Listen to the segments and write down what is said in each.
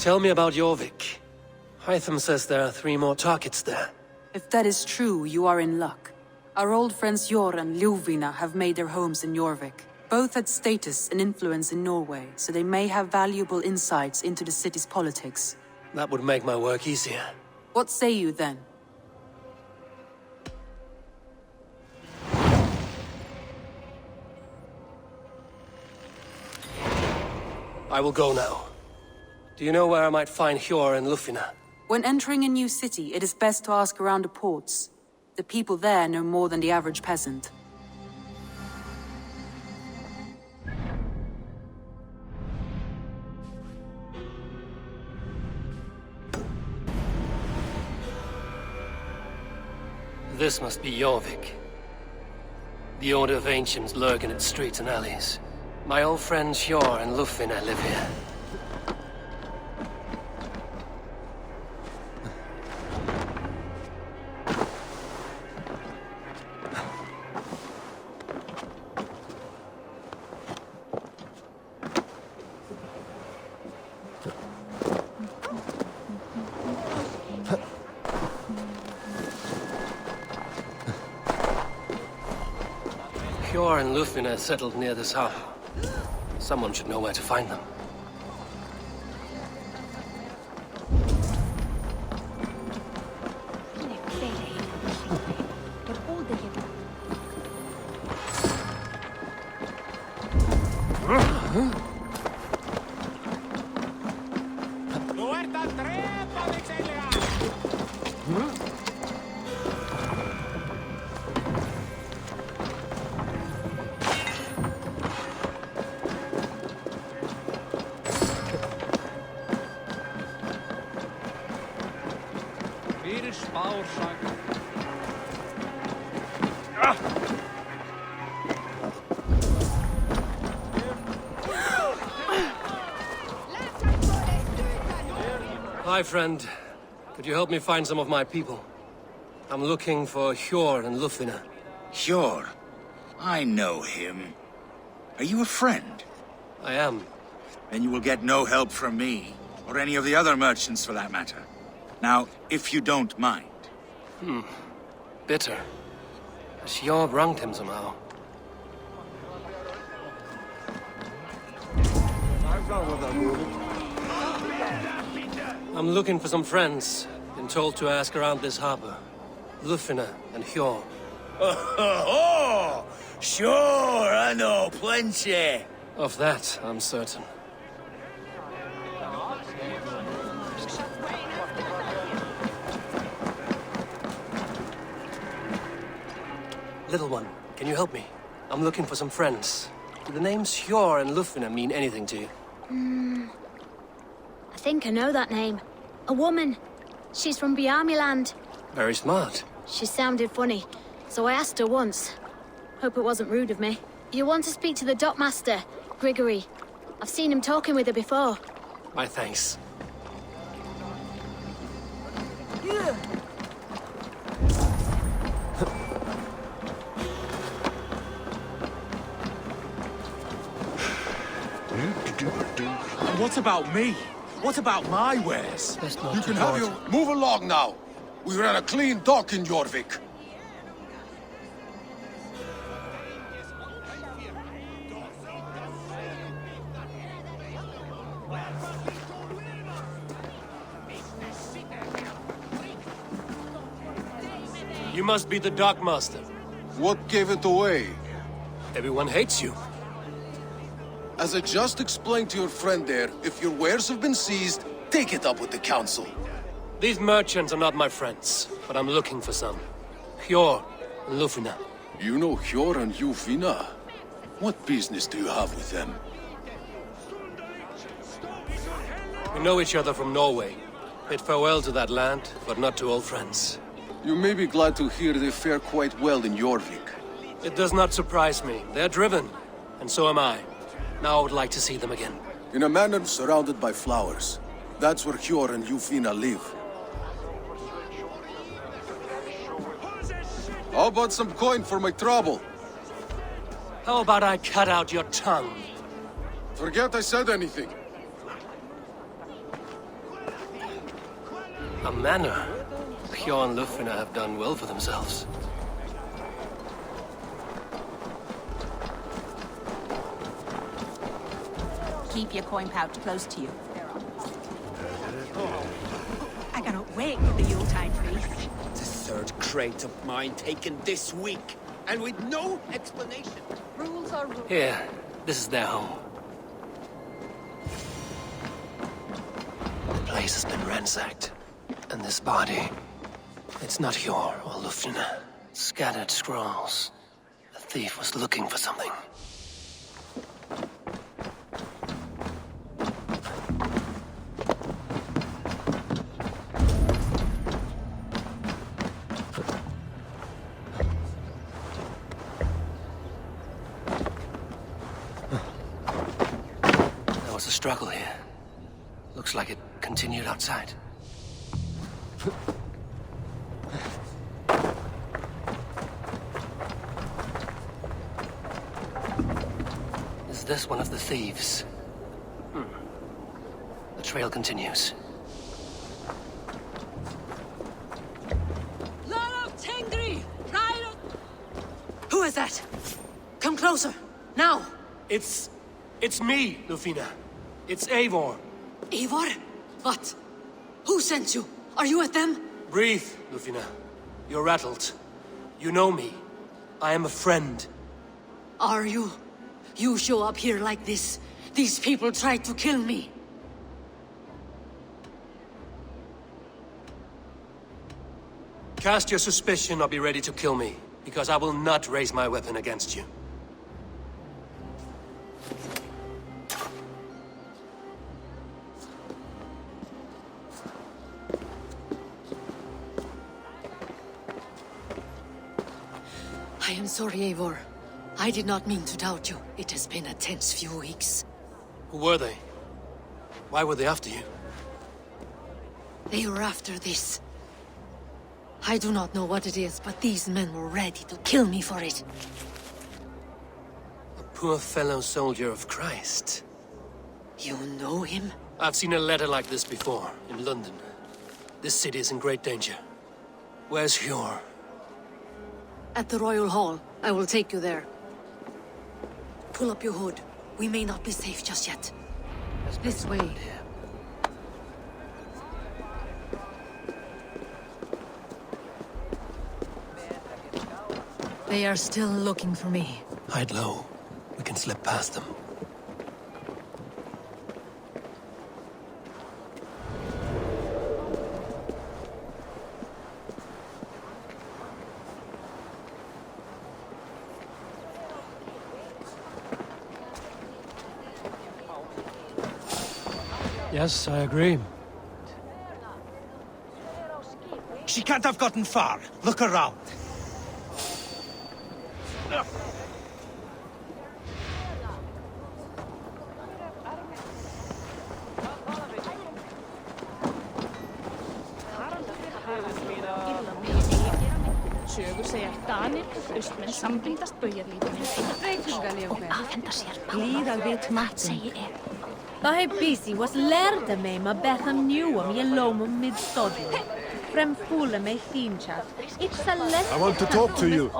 Tell me about Jorvik. Hytham says there are 3 more targets there. If that is true, you are in luck. Our old friends Jor and Ljuvina have made their homes in Jorvik. Both had status and influence in Norway, so they may have valuable insights into the city's politics. That would make my work easier. What say you then? I will go now. Do you know where I might find Hjor and Ljufina? When entering a new city, it is best to ask around the ports. The people there know more than the average peasant. This must be Jorvik. The Order of Ancients lurk in its streets and alleys. My old friends Hjor and Ljufina live here. Hjor and Ljufina settled near this harbor. Someone should know where to find them. Hi, friend. Could you help me find some of my people? I'm looking for Hjor and Ljufina. Hjor? I know him. Are you a friend? I am. Then you will get no help from me, or any of the other merchants for that matter. Now, if you don't mind. Bitter. Has Hjor wronged him somehow? I'm looking for some friends. Been told to ask around this harbor. Ljufina and Hjor. Oh, sure, I know plenty. Of that, I'm certain. Little one, can you help me? I'm looking for some friends. Do the names Hjor and Ljufina mean anything to you? I think I know that name. A woman. She's from Bjarmiland. Very smart. She sounded funny, so I asked her once. Hope it wasn't rude of me. You want to speak to the dockmaster, Grigory. I've seen him talking with her before. My thanks. And what about me? What about my wares? You can have your... Move along now. We ran a clean dock in Jorvik. You must be the dockmaster. What gave it away? Everyone hates you. As I just explained to your friend there, if your wares have been seized, take it up with the council. These merchants are not my friends, but I'm looking for some. Hjor and Ljufina. You know Hjor and Ljufina? What business do you have with them? We know each other from Norway. Bid farewell to that land, but not to old friends. You may be glad to hear they fare quite well in Jorvik. It does not surprise me. They're driven, and so am I. Now I would like to see them again. In a manor surrounded by flowers. That's where Hjor and Ljufina live. How about some coin for my trouble? How about I cut out your tongue? Forget I said anything. A manor. Hjor and Lufina have done well for themselves. Keep your coin pouch close to you. I cannot wait for the Yuletide feast. The third crate of mine taken this week, and with no explanation. Rules are rules. Here, this is their home. The place has been ransacked. And this body, it's not Hjor or Lufina. Scattered scrolls. The thief was looking for something. There was a struggle here. Looks like it continued outside. Is this one of the thieves? The trail continues. Who is that? Come closer, now! It's me, Lufina. It's Eivor. Eivor? What? Who sent you? Are you with them? Breathe, Lufina. You're rattled. You know me. I am a friend. Are you? You show up here like this. These people tried to kill me. Cast your suspicion or be ready to kill me, because I will not raise my weapon against you. I am sorry, Eivor. I did not mean to doubt you. It has been a tense few weeks. Who were they? Why were they after you? They were after this. I do not know what it is, but these men were ready to kill me for it. A poor fellow soldier of Christ. You know him? I've seen a letter like this before, in London. This city is in great danger. Where's Hjor? At the Royal Hall. I will take you there. Pull up your hood. We may not be safe just yet. This way. They are still looking for me. Hide low. We can slip past them. Yes, I agree. She can't have gotten far. Look around. Sögusegjar Danir, austmenn sambindast baujarlífinu og afhenda sér blíðað vit matinn. Dahe bisi was lærte mig med Betham Newham i Lomum mid-Stodley. Frem fule mig finchat. It's a less. I want to talk to you.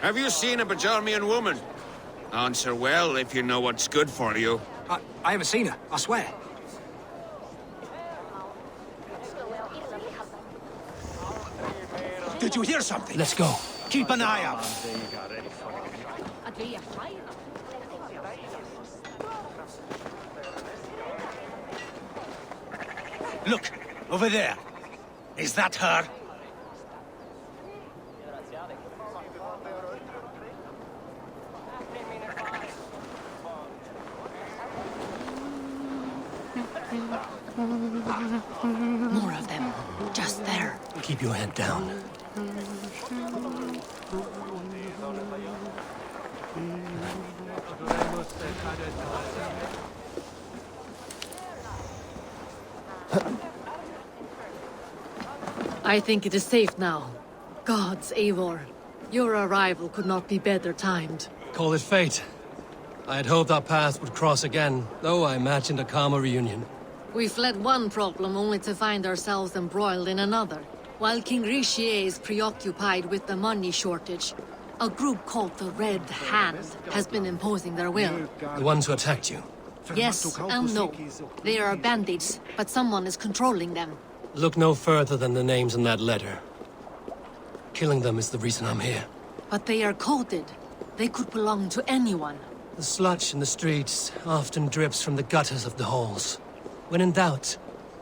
Have you seen a Bajarmian woman? Answer well if you know what's good for you. I haven't seen her, I swear. Did you hear something? Let's go. Keep an eye out. Look, over there. Is that her? More of them. Just there. Keep your head down. I think it is safe now. Gods, Eivor. Your arrival could not be better timed. Call it fate. I had hoped our paths would cross again, though I imagined a calmer reunion. We fled one problem only to find ourselves embroiled in another. While King Richier is preoccupied with the money shortage, a group called the Red Hand has been imposing their will. The ones who attacked you? Yes and no. They are bandits, but someone is controlling them. Look no further than the names in that letter. Killing them is the reason I'm here. But they are coded. They could belong to anyone. The sludge in the streets often drips from the gutters of the halls. When in doubt,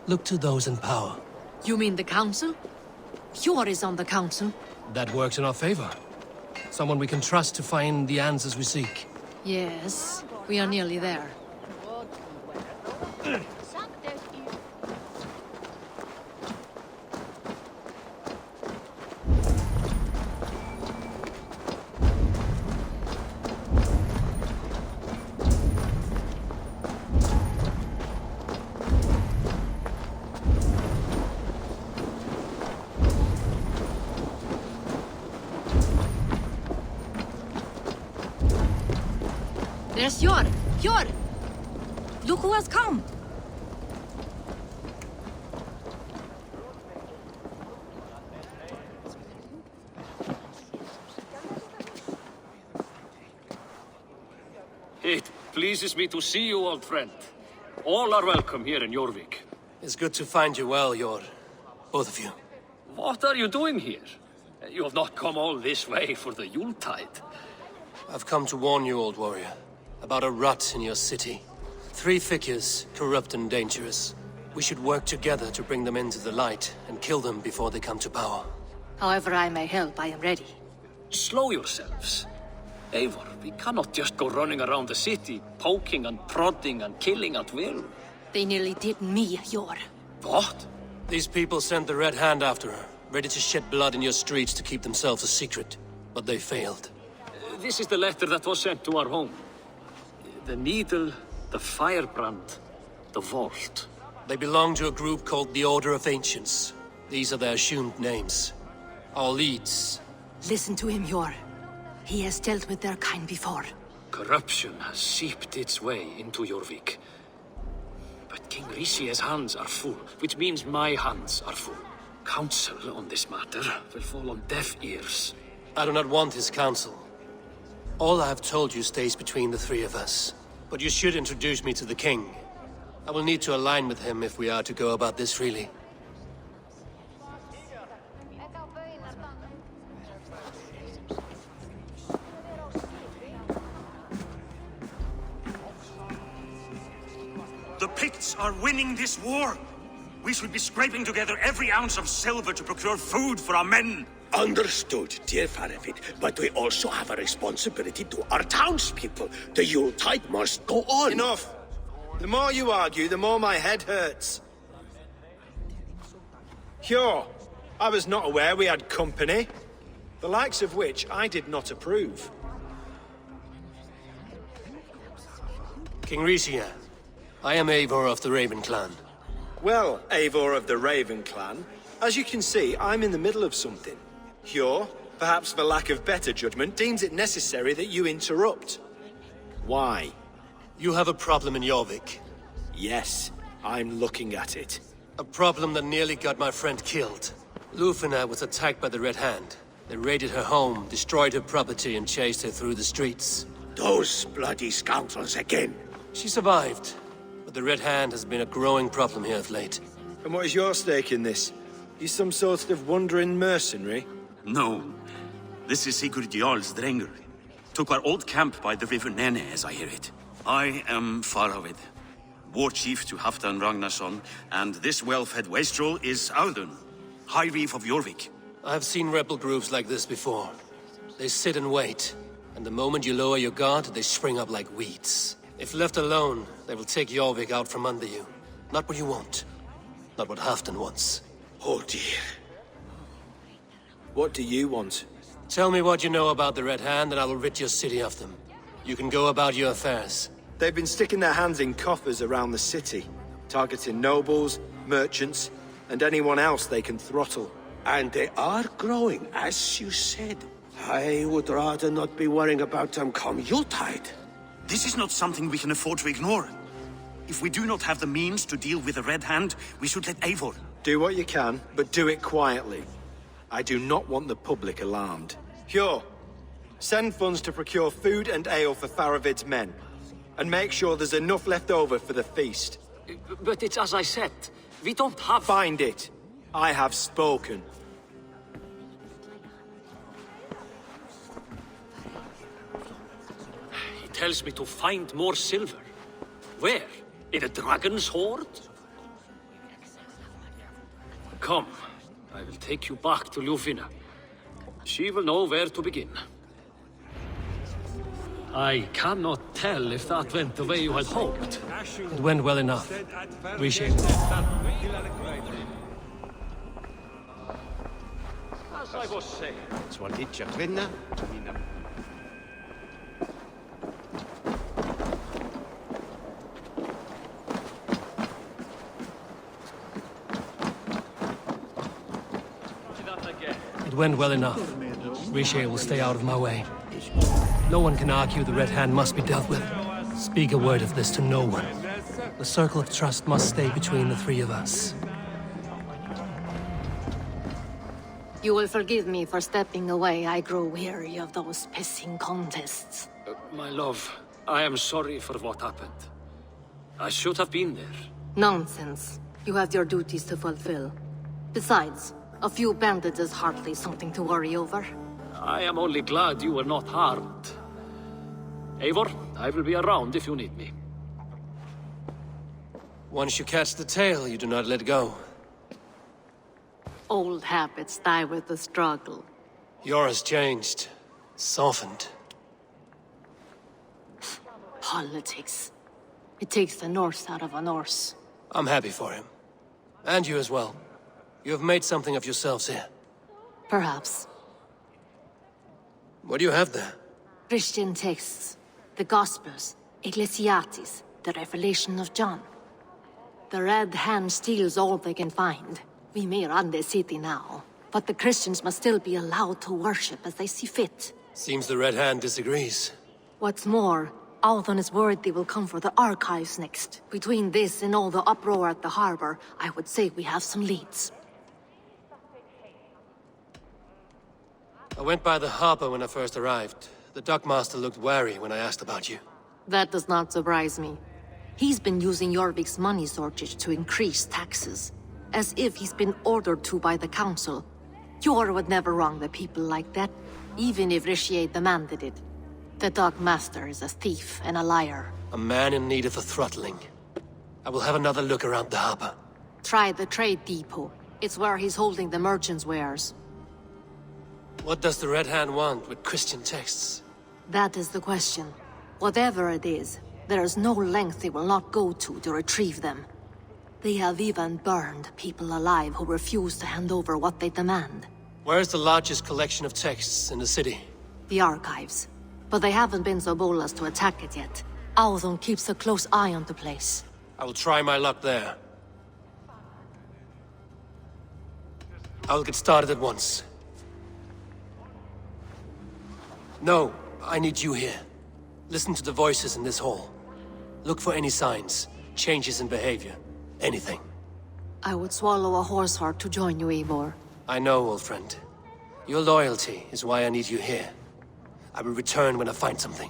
look to those in power. You mean the council? Hjor is on the council. That works in our favor. Someone we can trust to find the answers we seek. Yes, we are nearly there. There's Hjor! Hjor! Look who has come! It pleases me to see you, old friend. All are welcome here in Jorvik. It's good to find you well, Hjor. Both of you. What are you doing here? You have not come all this way for the Yuletide. I've come to warn you, old warrior, about a rot in your city. 3 figures, corrupt and dangerous. We should work together to bring them into the light and kill them before they come to power. However I may help, I am ready. Slow yourselves. Eivor, we cannot just go running around the city, poking and prodding and killing at will. They nearly did me, Hjor. What? These people sent the Red Hand after her, ready to shed blood in your streets to keep themselves a secret. But they failed. This is the letter that was sent to our home. The needle, the firebrand, the vault. They belong to a group called the Order of Ancients. These are their assumed names. Our leads. Listen to him, Hjor. He has dealt with their kind before. Corruption has seeped its way into Jorvik. But King Richier's hands are full, which means my hands are full. Counsel on this matter will fall on deaf ears. I do not want his counsel. All I have told you stays between the 3 of us. But you should introduce me to the king. I will need to align with him if we are to go about this freely. The Picts are winning this war. We should be scraping together every ounce of silver to procure food for our men. Understood, dear Farafit, but we also have a responsibility to our townspeople. The Yuletide must go on. Enough! The more you argue, the more my head hurts. Hjor, I was not aware we had company, the likes of which I did not approve. King Richier, I am Eivor of the Raven Clan. Well, Eivor of the Raven Clan, as you can see, I'm in the middle of something. Hjor, perhaps for lack of better judgment, deems it necessary that you interrupt. Why? You have a problem in Jorvik. Yes, I'm looking at it. A problem that nearly got my friend killed. Lufina was attacked by the Red Hand. They raided her home, destroyed her property, and chased her through the streets. Those bloody scoundrels again. She survived, but the Red Hand has been a growing problem here of late. And what is your stake in this? You some sort of wandering mercenary? No. This is Sigurd Jarl's Drenger. Took our old camp by the river Nene, as I hear it. I am Faravid, war chief to Halfdan Ragnarsson, and this well-fed wastrel is Audun, High Reef of Jorvik. I have seen rebel groups like this before. They sit and wait, and the moment you lower your guard, they spring up like weeds. If left alone, they will take Jorvik out from under you. Not what you want. Not what Halfdan wants. Oh dear. What do you want? Tell me what you know about the Red Hand, and I will rid your city of them. You can go about your affairs. They've been sticking their hands in coffers around the city, targeting nobles, merchants, and anyone else they can throttle. And they are growing, as you said. I would rather not be worrying about them come Yuletide. This is not something we can afford to ignore. If we do not have the means to deal with the Red Hand, we should let Eivor. Do what you can, but do it quietly. I do not want the public alarmed. Hjor, send funds to procure food and ale for Faravid's men. And make sure there's enough left over for the feast. But it's as I said. We don't have... Find it. I have spoken. He tells me to find more silver. Where? In a dragon's hoard? Come, I will take you back to Ljufina. She will know where to begin. I cannot tell if that went the way you had hoped. It went well enough. Appreciate it. As I was saying. It went well enough. Riche will stay out of my way. No one can argue the Red Hand must be dealt with. Speak a word of this to no one. The circle of trust must stay between the three of us. You will forgive me for stepping away. I grow weary of those pissing contests. My love, I am sorry for what happened. I should have been there. Nonsense. You have your duties to fulfill. Besides, a few bandits is hardly something to worry over. I am only glad you were not harmed. Eivor, I will be around if you need me. Once you catch the tail, you do not let go. Old habits die with the struggle. Yours changed. Softened. Politics. It takes the Norse out of a Norse. I'm happy for him. And you as well. You have made something of yourselves here. Perhaps. What do you have there? Christian texts. The Gospels. Ecclesiastes. The Revelation of John. The Red Hand steals all they can find. We may run the city now, but the Christians must still be allowed to worship as they see fit. Seems the Red Hand disagrees. What's more, Althon is worried they will come for the archives next. Between this and all the uproar at the harbor, I would say we have some leads. I went by the harbor when I first arrived. The dockmaster looked wary when I asked about you. That does not surprise me. He's been using Jorvik's money shortage to increase taxes. As if he's been ordered to by the council. Hjor would never wrong the people like that, even if Richier demanded it. The dockmaster is a thief and a liar. A man in need of a throttling. I will have another look around the harbor. Try the trade depot. It's where he's holding the merchants' wares. What does the Red Hand want with Christian texts? That is the question. Whatever it is, there is no length they will not go to retrieve them. They have even burned people alive who refuse to hand over what they demand. Where's the largest collection of texts in the city? The archives. But they haven't been so bold as to attack it yet. Althon keeps a close eye on the place. I will try my luck there. I will get started at once. No, I need you here. Listen to the voices in this hall. Look for any signs, changes in behavior, anything. I would swallow a horse heart to join you, Eivor. I know, old friend. Your loyalty is why I need you here. I will return when I find something.